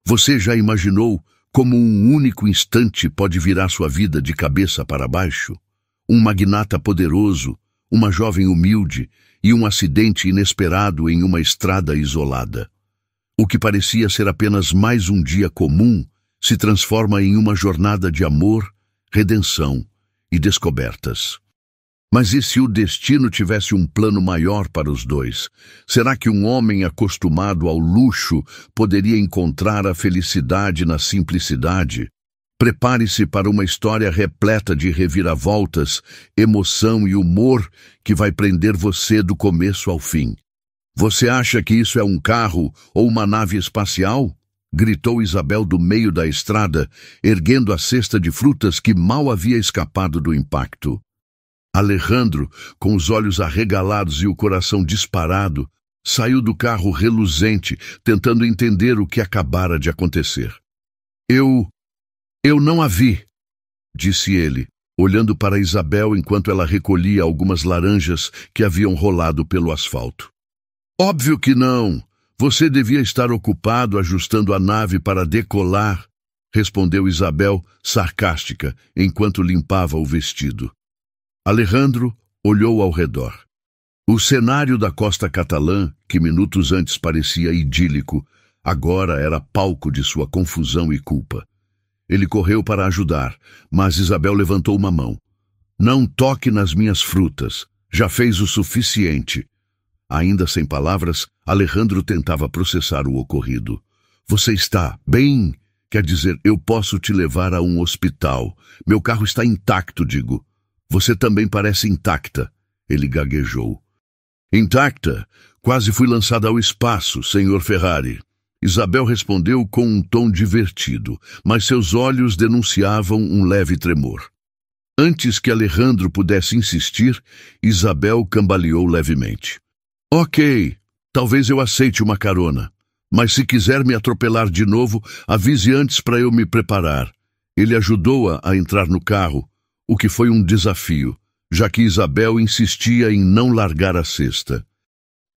Você já imaginou como um único instante pode virar sua vida de cabeça para baixo? Um magnata poderoso, uma jovem humilde e um acidente inesperado em uma estrada isolada. O que parecia ser apenas mais um dia comum se transforma em uma jornada de amor, redenção e descobertas. Mas e se o destino tivesse um plano maior para os dois? Será que um homem acostumado ao luxo poderia encontrar a felicidade na simplicidade? Prepare-se para uma história repleta de reviravoltas, emoção e humor que vai prender você do começo ao fim. Você acha que isso é um carro ou uma nave espacial? Gritou Isabel do meio da estrada, erguendo a cesta de frutas que mal havia escapado do impacto. Alejandro, com os olhos arregalados e o coração disparado, saiu do carro reluzente, tentando entender o que acabara de acontecer. Eu não a vi, disse ele, olhando para Isabel enquanto ela recolhia algumas laranjas que haviam rolado pelo asfalto. Óbvio que não. Você devia estar ocupado ajustando a nave para decolar, respondeu Isabel, sarcástica, enquanto limpava o vestido. Alejandro olhou ao redor. O cenário da costa catalã, que minutos antes parecia idílico, agora era palco de sua confusão e culpa. Ele correu para ajudar, mas Isabel levantou uma mão. Não toque nas minhas frutas. Já fez o suficiente. Ainda sem palavras, Alejandro tentava processar o ocorrido. Você está bem? Quer dizer, eu posso te levar a um hospital. Meu carro está intacto, digo. Você também parece intacta, ele gaguejou. Intacta? Quase fui lançada ao espaço, senhor Ferrari. Isabel respondeu com um tom divertido, mas seus olhos denunciavam um leve tremor. Antes que Alejandro pudesse insistir, Isabel cambaleou levemente. Ok, talvez eu aceite uma carona, mas se quiser me atropelar de novo, avise antes para eu me preparar. Ele ajudou-a a entrar no carro, o que foi um desafio, já que Isabel insistia em não largar a cesta.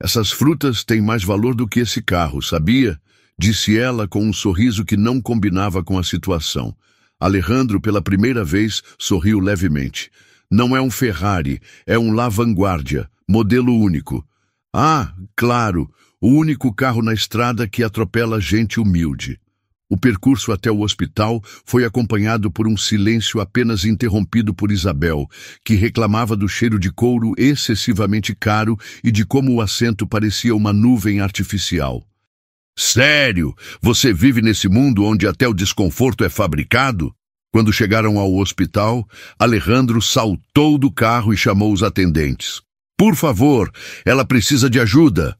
Essas frutas têm mais valor do que esse carro, sabia? Disse ela com um sorriso que não combinava com a situação. Alejandro, pela primeira vez, sorriu levemente. Não é um Ferrari, é um La Vanguardia, modelo único. Ah, claro, o único carro na estrada que atropela gente humilde. O percurso até o hospital foi acompanhado por um silêncio apenas interrompido por Isabel, que reclamava do cheiro de couro excessivamente caro e de como o assento parecia uma nuvem artificial. Sério? Você vive nesse mundo onde até o desconforto é fabricado? Quando chegaram ao hospital, Alejandro saltou do carro e chamou os atendentes. Por favor, ela precisa de ajuda.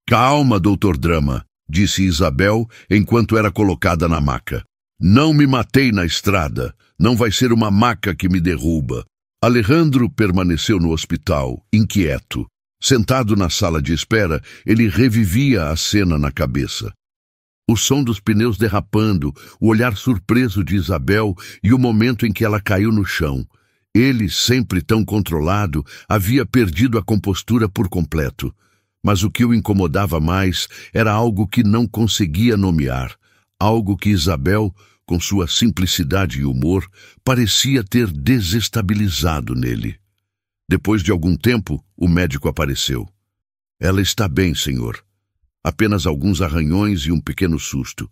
Calma, doutor Drama, disse Isabel enquanto era colocada na maca. Não me matei na estrada. Não vai ser uma maca que me derruba. Alejandro permaneceu no hospital, inquieto. Sentado na sala de espera, ele revivia a cena na cabeça. O som dos pneus derrapando, o olhar surpreso de Isabel e o momento em que ela caiu no chão. Ele, sempre tão controlado, havia perdido a compostura por completo. Mas o que o incomodava mais era algo que não conseguia nomear, algo que Isabel, com sua simplicidade e humor, parecia ter desestabilizado nele. Depois de algum tempo, o médico apareceu. Ela está bem, senhor. Apenas alguns arranhões e um pequeno susto.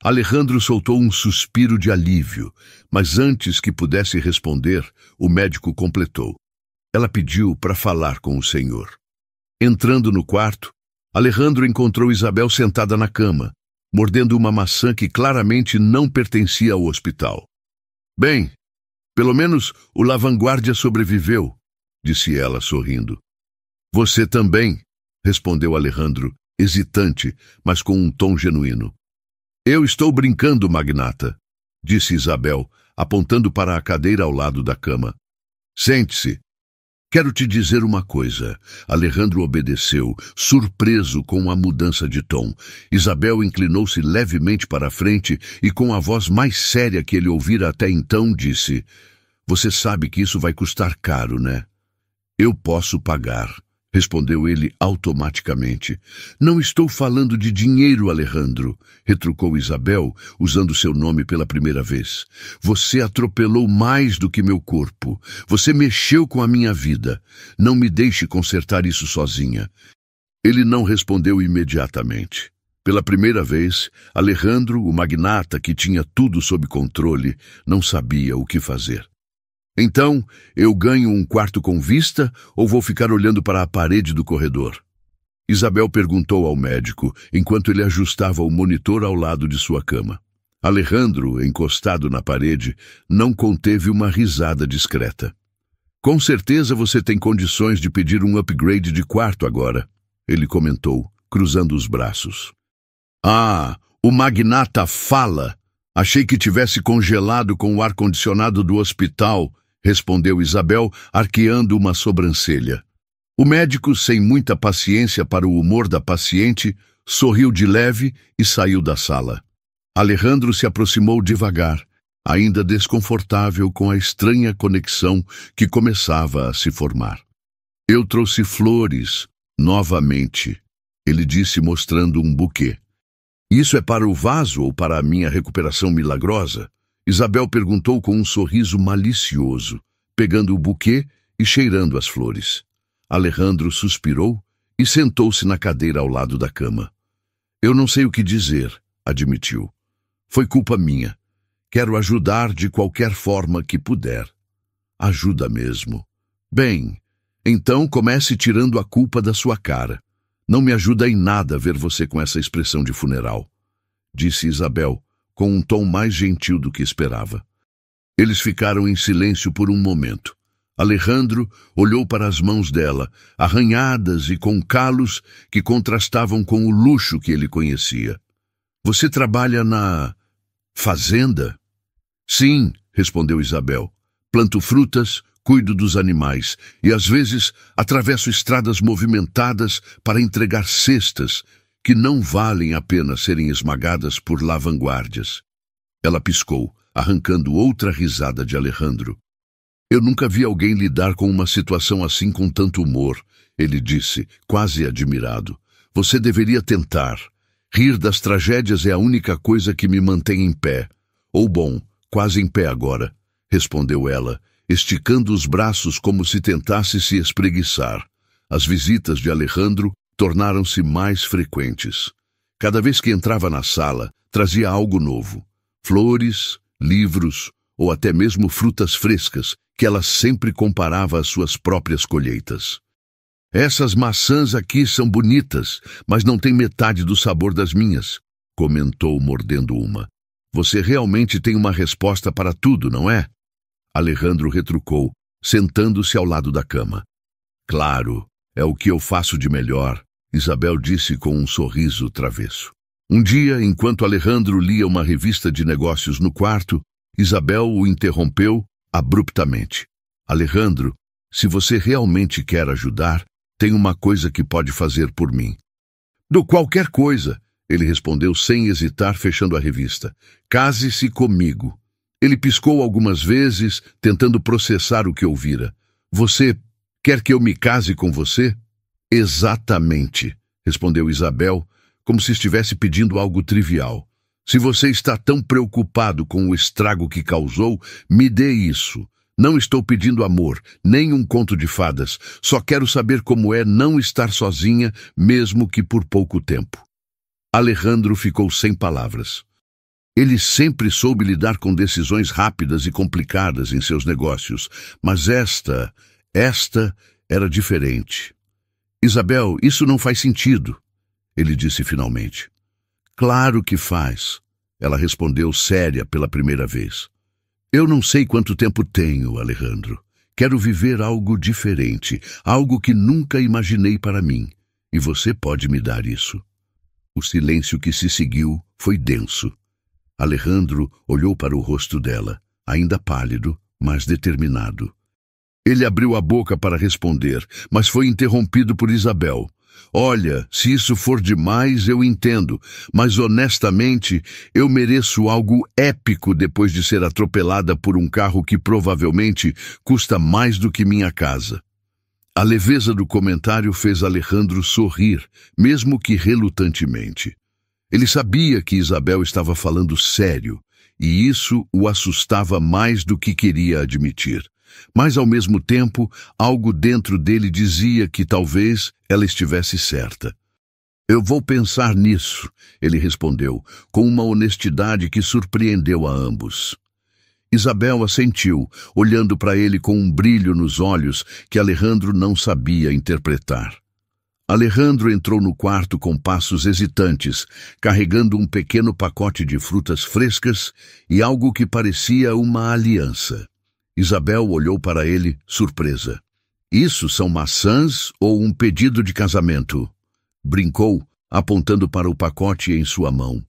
Alejandro soltou um suspiro de alívio, mas antes que pudesse responder, o médico completou. Ela pediu para falar com o senhor. Entrando no quarto, Alejandro encontrou Isabel sentada na cama, mordendo uma maçã que claramente não pertencia ao hospital. Bem, pelo menos o La Vanguardia sobreviveu, disse ela sorrindo. Você também, respondeu Alejandro, hesitante, mas com um tom genuíno. Eu estou brincando, magnata, disse Isabel, apontando para a cadeira ao lado da cama. Sente-se. Quero te dizer uma coisa. Alejandro obedeceu, surpreso com a mudança de tom. Isabel inclinou-se levemente para a frente e, com a voz mais séria que ele ouvira até então, disse: Você sabe que isso vai custar caro, né? Eu posso pagar, respondeu ele automaticamente. Não estou falando de dinheiro, Alejandro, retrucou Isabel, usando seu nome pela primeira vez. Você atropelou mais do que meu corpo. Você mexeu com a minha vida. Não me deixe consertar isso sozinha. Ele não respondeu imediatamente. Pela primeira vez, Alejandro, o magnata que tinha tudo sob controle, não sabia o que fazer. Então, eu ganho um quarto com vista ou vou ficar olhando para a parede do corredor? Isabel perguntou ao médico, enquanto ele ajustava o monitor ao lado de sua cama. Alejandro, encostado na parede, não conteve uma risada discreta. Com certeza você tem condições de pedir um upgrade de quarto agora, ele comentou, cruzando os braços. Ah, o magnata fala! Achei que tivesse congelado com o ar-condicionado do hospital, respondeu Isabel, arqueando uma sobrancelha. O médico, sem muita paciência para o humor da paciente, sorriu de leve e saiu da sala. Alejandro se aproximou devagar, ainda desconfortável com a estranha conexão que começava a se formar. Eu trouxe flores, novamente, ele disse mostrando um buquê. Isso é para o vaso ou para a minha recuperação milagrosa? Isabel perguntou com um sorriso malicioso, pegando o buquê e cheirando as flores. Alejandro suspirou e sentou-se na cadeira ao lado da cama. Eu não sei o que dizer, admitiu. Foi culpa minha. Quero ajudar de qualquer forma que puder. Ajuda mesmo. Bem, então comece tirando a culpa da sua cara. Não me ajuda em nada ver você com essa expressão de funeral, disse Isabel, com um tom mais gentil do que esperava. Eles ficaram em silêncio por um momento. Alejandro olhou para as mãos dela, arranhadas e com calos que contrastavam com o luxo que ele conhecia. Você trabalha na fazenda? Sim, respondeu Isabel. Planto frutas, cuido dos animais e às vezes atravesso estradas movimentadas para entregar cestas que não valem a pena serem esmagadas por lavanguardias. Ela piscou, arrancando outra risada de Alejandro. Eu nunca vi alguém lidar com uma situação assim com tanto humor, ele disse, quase admirado. Você deveria tentar. Rir das tragédias é a única coisa que me mantém em pé. Ou bom, quase em pé agora, respondeu ela, esticando os braços como se tentasse se espreguiçar. As visitas de Alejandro tornaram-se mais frequentes. Cada vez que entrava na sala, trazia algo novo. Flores, livros ou até mesmo frutas frescas que ela sempre comparava às suas próprias colheitas. Essas maçãs aqui são bonitas, mas não têm metade do sabor das minhas, comentou mordendo uma. Você realmente tem uma resposta para tudo, não é? Alejandro retrucou, sentando-se ao lado da cama. Claro, é o que eu faço de melhor, Isabel disse com um sorriso travesso. Um dia, enquanto Alejandro lia uma revista de negócios no quarto, Isabel o interrompeu abruptamente. Alejandro, se você realmente quer ajudar, tem uma coisa que pode fazer por mim. Do qualquer coisa, ele respondeu sem hesitar, fechando a revista. Case-se comigo. Ele piscou algumas vezes, tentando processar o que ouvira. Você quer que eu me case com você? Exatamente, respondeu Isabel, como se estivesse pedindo algo trivial. Se você está tão preocupado com o estrago que causou, me dê isso. Não estou pedindo amor, nem um conto de fadas. Só quero saber como é não estar sozinha, mesmo que por pouco tempo. Alejandro ficou sem palavras. Ele sempre soube lidar com decisões rápidas e complicadas em seus negócios, mas esta era diferente. Isabel, isso não faz sentido, ele disse finalmente. Claro que faz, ela respondeu séria pela primeira vez. Eu não sei quanto tempo tenho, Alejandro. Quero viver algo diferente, algo que nunca imaginei para mim, e você pode me dar isso. O silêncio que se seguiu foi denso. Alejandro olhou para o rosto dela, ainda pálido, mas determinado. Ele abriu a boca para responder, mas foi interrompido por Isabel. Olha, se isso for demais, eu entendo, mas honestamente, eu mereço algo épico depois de ser atropelada por um carro que provavelmente custa mais do que minha casa. A leveza do comentário fez Alejandro sorrir, mesmo que relutantemente. Ele sabia que Isabel estava falando sério, e isso o assustava mais do que queria admitir. Mas, ao mesmo tempo, algo dentro dele dizia que talvez ela estivesse certa. Eu vou pensar nisso, ele respondeu, com uma honestidade que surpreendeu a ambos. Isabel assentiu, olhando para ele com um brilho nos olhos que Alejandro não sabia interpretar. Alejandro entrou no quarto com passos hesitantes, carregando um pequeno pacote de frutas frescas e algo que parecia uma aliança. Isabel olhou para ele, surpresa. Isso são maçãs ou um pedido de casamento? Brincou, apontando para o pacote em sua mão.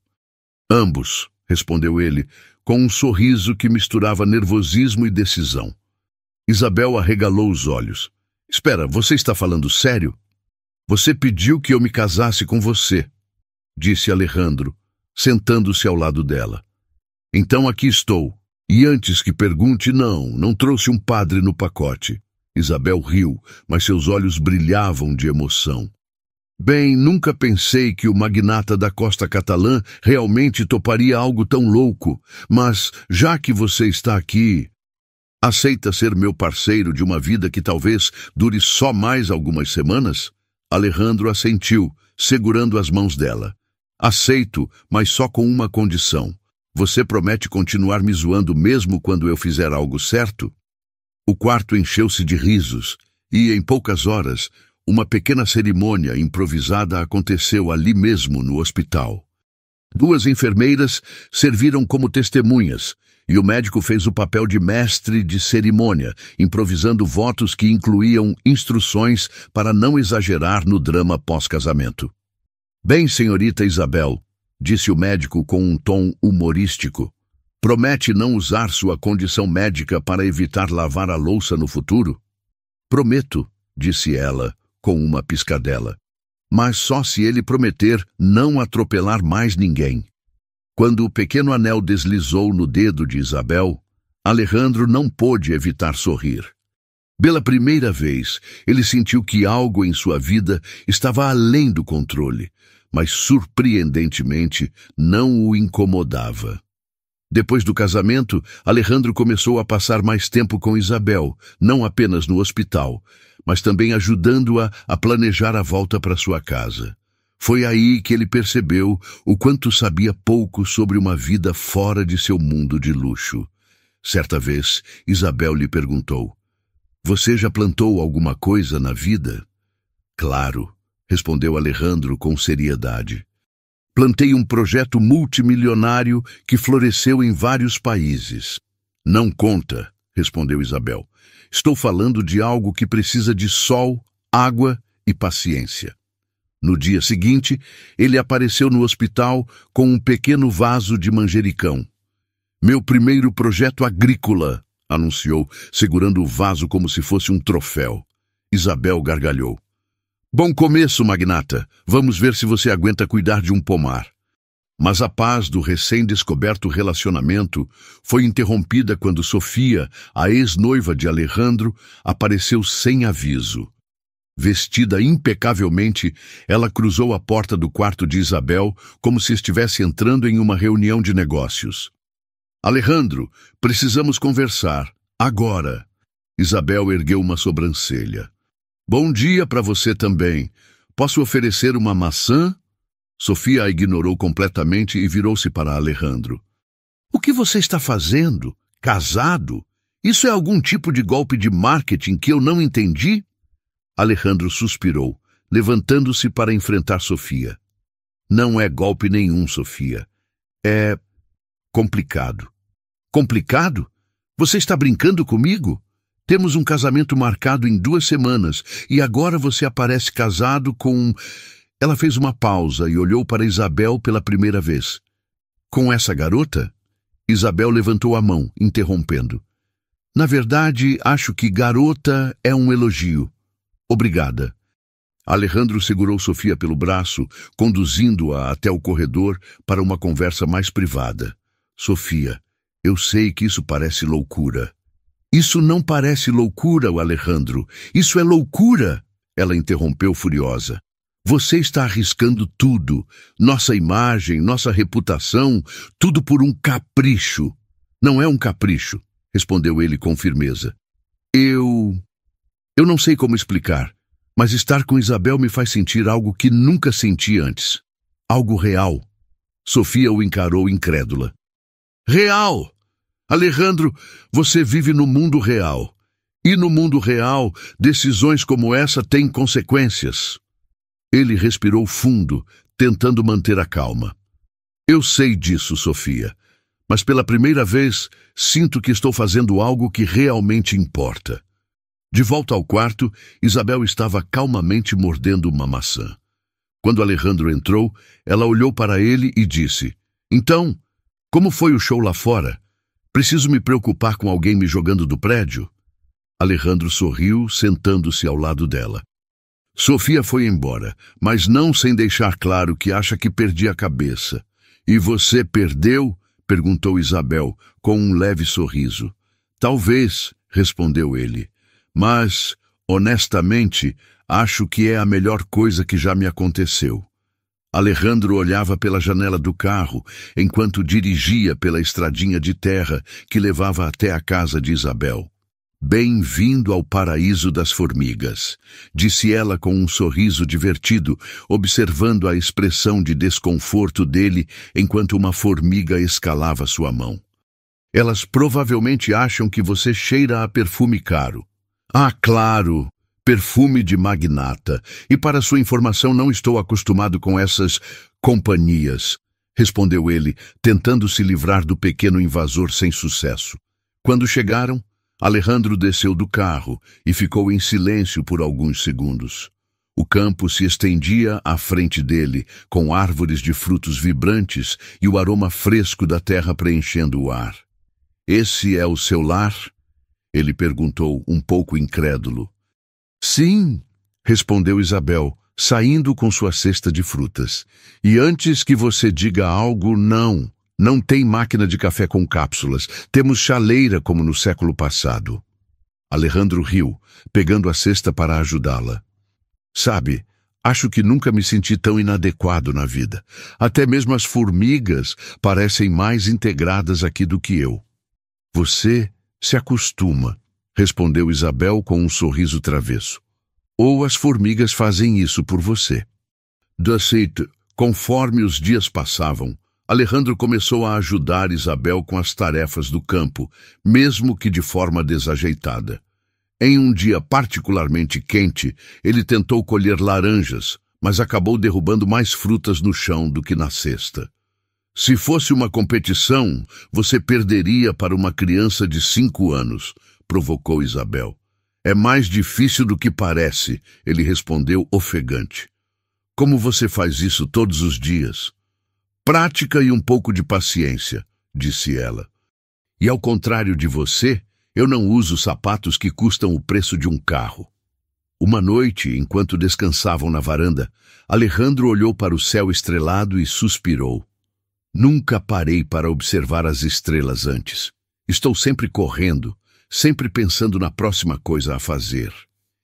Ambos, respondeu ele, com um sorriso que misturava nervosismo e decisão. Isabel arregalou os olhos. Espera, você está falando sério? Você pediu que eu me casasse com você, disse Alejandro, sentando-se ao lado dela. Então aqui estou. E antes que pergunte, não trouxe um padre no pacote. Isabel riu, mas seus olhos brilhavam de emoção. Bem, nunca pensei que o magnata da costa catalã realmente toparia algo tão louco, mas, já que você está aqui, aceita ser meu parceiro de uma vida que talvez dure só mais algumas semanas? Alejandro assentiu, segurando as mãos dela. Aceito, mas só com uma condição. Você promete continuar me zoando mesmo quando eu fizer algo certo? O quarto encheu-se de risos, e, em poucas horas, uma pequena cerimônia improvisada aconteceu ali mesmo no hospital. 2 enfermeiras serviram como testemunhas, e o médico fez o papel de mestre de cerimônia, improvisando votos que incluíam instruções para não exagerar no drama pós-casamento. Bem, senhorita Isabel, disse o médico com um tom humorístico, promete não usar sua condição médica para evitar lavar a louça no futuro? Prometo, disse ela, com uma piscadela. Mas só se ele prometer não atropelar mais ninguém. Quando o pequeno anel deslizou no dedo de Isabel, Alejandro não pôde evitar sorrir. Pela primeira vez, ele sentiu que algo em sua vida estava além do controle, mas surpreendentemente não o incomodava. Depois do casamento, Alejandro começou a passar mais tempo com Isabel, não apenas no hospital, mas também ajudando-a a planejar a volta para sua casa. Foi aí que ele percebeu o quanto sabia pouco sobre uma vida fora de seu mundo de luxo. Certa vez, Isabel lhe perguntou, «Você já plantou alguma coisa na vida?» «Claro», respondeu Alejandro com seriedade. «Plantei um projeto multimilionário que floresceu em vários países.» «Não conta», respondeu Isabel. «Estou falando de algo que precisa de sol, água e paciência.» No dia seguinte, ele apareceu no hospital com um pequeno vaso de manjericão. «Meu primeiro projeto agrícola», anunciou, segurando o vaso como se fosse um troféu. Isabel gargalhou. «Bom começo, magnata. Vamos ver se você aguenta cuidar de um pomar.» Mas a paz do recém-descoberto relacionamento foi interrompida quando Sofia, a ex-noiva de Alejandro, apareceu sem aviso. Vestida impecavelmente, ela cruzou a porta do quarto de Isabel como se estivesse entrando em uma reunião de negócios. «Alejandro, precisamos conversar. Agora!» Isabel ergueu uma sobrancelha. «Bom dia para você também. Posso oferecer uma maçã?» Sofia a ignorou completamente e virou-se para Alejandro. «O que você está fazendo? Casado? Isso é algum tipo de golpe de marketing que eu não entendi?» Alejandro suspirou, levantando-se para enfrentar Sofia. «Não é golpe nenhum, Sofia. É complicado.» «Complicado? Você está brincando comigo? Temos um casamento marcado em 2 semanas e agora você aparece casado com...» Ela fez uma pausa e olhou para Isabel pela primeira vez. «Com essa garota?» Isabel levantou a mão, interrompendo. «Na verdade, acho que garota é um elogio. Obrigada.» Alejandro segurou Sofia pelo braço, conduzindo-a até o corredor para uma conversa mais privada. «Sofia, eu sei que isso parece loucura.» Isso não parece loucura, Alejandro. Isso é loucura! Ela interrompeu furiosa. Você está arriscando tudo. Nossa imagem, nossa reputação, tudo por um capricho. Não é um capricho, respondeu ele com firmeza. Eu não sei como explicar, mas estar com Isabel me faz sentir algo que nunca senti antes. Algo real. Sofia o encarou incrédula. Real! Alejandro, você vive no mundo real. E no mundo real, decisões como essa têm consequências. Ele respirou fundo, tentando manter a calma. Eu sei disso, Sofia, mas pela primeira vez sinto que estou fazendo algo que realmente importa. De volta ao quarto, Isabel estava calmamente mordendo uma maçã. Quando Alejandro entrou, ela olhou para ele e disse: Então, como foi o show lá fora? Preciso me preocupar com alguém me jogando do prédio? Alejandro sorriu, sentando-se ao lado dela. Sofia foi embora, mas não sem deixar claro que acha que perdi a cabeça. E você perdeu? Perguntou Isabel, com um leve sorriso. Talvez, respondeu ele. Mas, honestamente, acho que é a melhor coisa que já me aconteceu. Alejandro olhava pela janela do carro, enquanto dirigia pela estradinha de terra que levava até a casa de Isabel. Bem-vindo ao paraíso das formigas, disse ela com um sorriso divertido, observando a expressão de desconforto dele enquanto uma formiga escalava sua mão. Elas provavelmente acham que você cheira a perfume caro. Ah, claro! Perfume de magnata. E para sua informação, não estou acostumado com essas companhias, respondeu ele, tentando se livrar do pequeno invasor sem sucesso. Quando chegaram, Alejandro desceu do carro e ficou em silêncio por alguns segundos. O campo se estendia à frente dele, com árvores de frutos vibrantes e o aroma fresco da terra preenchendo o ar. Esse é o seu lar? Ele perguntou, um pouco incrédulo. Sim, respondeu Isabel, saindo com sua cesta de frutas. E antes que você diga algo, não tem máquina de café com cápsulas. Temos chaleira como no século passado. Alejandro riu, pegando a cesta para ajudá-la. Sabe, acho que nunca me senti tão inadequado na vida. Até mesmo as formigas parecem mais integradas aqui do que eu. Você se acostuma, respondeu Isabel com um sorriso travesso. Ou as formigas fazem isso por você. Conforme os dias passavam, Alejandro começou a ajudar Isabel com as tarefas do campo, mesmo que de forma desajeitada. Em um dia particularmente quente, ele tentou colher laranjas, mas acabou derrubando mais frutas no chão do que na cesta. Se fosse uma competição, você perderia para uma criança de 5 anos, provocou Isabel. É mais difícil do que parece, ele respondeu ofegante. Como você faz isso todos os dias? Prática e um pouco de paciência, disse ela. E ao contrário de você, eu não uso sapatos que custam o preço de um carro. Uma noite, enquanto descansavam na varanda, Alejandro olhou para o céu estrelado e suspirou. Nunca parei para observar as estrelas antes. Estou sempre correndo, sempre pensando na próxima coisa a fazer.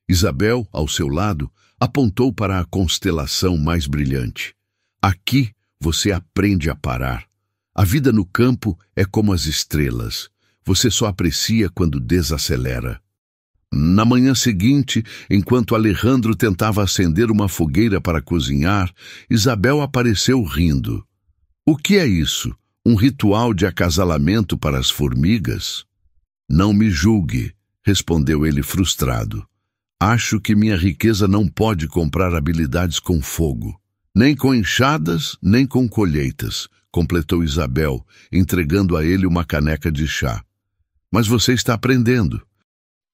Isabel, ao seu lado, apontou para a constelação mais brilhante. Aqui você aprende a parar. A vida no campo é como as estrelas. Você só aprecia quando desacelera. Na manhã seguinte, enquanto Alejandro tentava acender uma fogueira para cozinhar, Isabel apareceu rindo. O que é isso? Um ritual de acasalamento para as formigas? Não me julgue, respondeu ele frustrado. Acho que minha riqueza não pode comprar habilidades com fogo. Nem com enxadas, nem com colheitas, completou Isabel, entregando a ele uma caneca de chá. Mas você está aprendendo.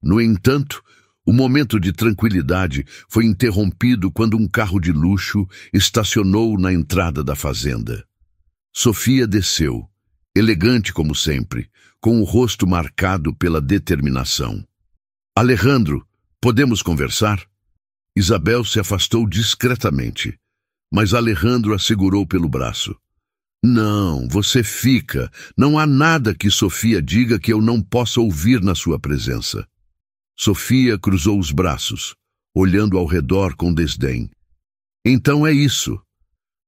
No entanto, o momento de tranquilidade foi interrompido quando um carro de luxo estacionou na entrada da fazenda. Sofia desceu, elegante como sempre, com o rosto marcado pela determinação. Alejandro, podemos conversar? Isabel se afastou discretamente, mas Alejandro a segurou pelo braço. Não, você fica. Não há nada que Sofia diga que eu não possa ouvir na sua presença. Sofia cruzou os braços, olhando ao redor com desdém. Então é isso.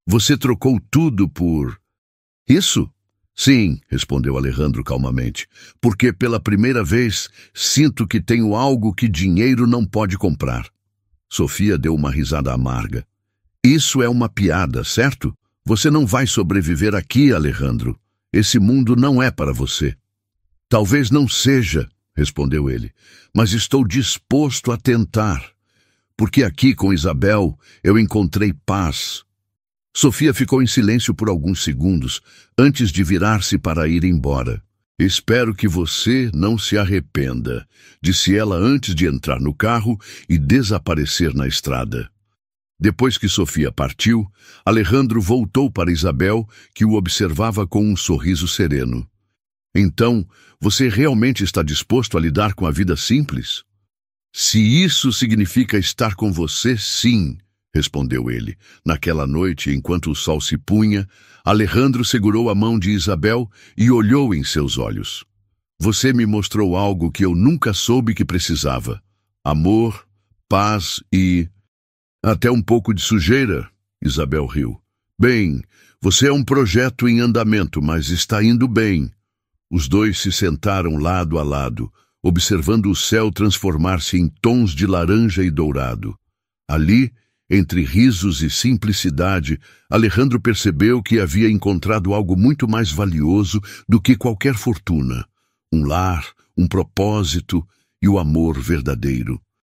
Você trocou tudo por... Isso? Sim, respondeu Alejandro calmamente, porque pela primeira vez sinto que tenho algo que dinheiro não pode comprar. Sofia deu uma risada amarga. Isso é uma piada, certo? Você não vai sobreviver aqui, Alejandro. Esse mundo não é para você. Talvez não seja, respondeu ele, mas estou disposto a tentar, porque aqui com Isabel eu encontrei paz. Sofia ficou em silêncio por alguns segundos, antes de virar-se para ir embora. Espero que você não se arrependa, disse ela antes de entrar no carro e desaparecer na estrada. Depois que Sofia partiu, Alejandro voltou para Isabel, que o observava com um sorriso sereno. Então, você realmente está disposto a lidar com a vida simples? Se isso significa estar com você, sim, respondeu ele. Naquela noite, enquanto o sol se punha, Alejandro segurou a mão de Isabel e olhou em seus olhos. Você me mostrou algo que eu nunca soube que precisava. Amor, paz e... até um pouco de sujeira, Isabel riu. Bem, você é um projeto em andamento, mas está indo bem. Os dois se sentaram lado a lado, observando o céu transformar-se em tons de laranja e dourado. Ali, entre risos e simplicidade, Alejandro percebeu que havia encontrado algo muito mais valioso do que qualquer fortuna. Um lar, um propósito e o amor verdadeiro.